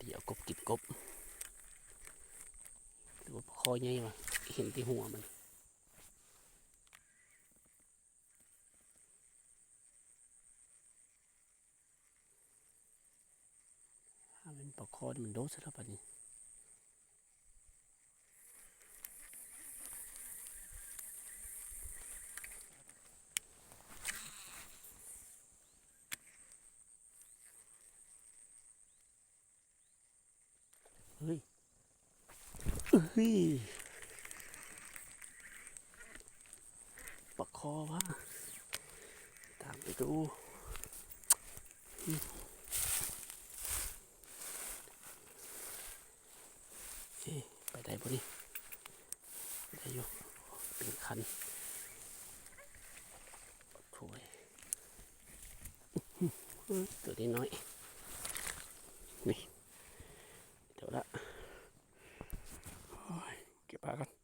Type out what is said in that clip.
เดี๋ยวกบกินกบหรือว่าคอใหญ่วะเห็นที่หัวมันถ้าเป็นปลาคอมันโดดซะแล้วปะนี่เฮ้ยเฮ้ยปลาคอวะตามไปดูไปได้ปะนี่ได้อยู่เป็นคันถวยตัวนี้น้อยนี่เดี๋ยวละเก็บปลากัน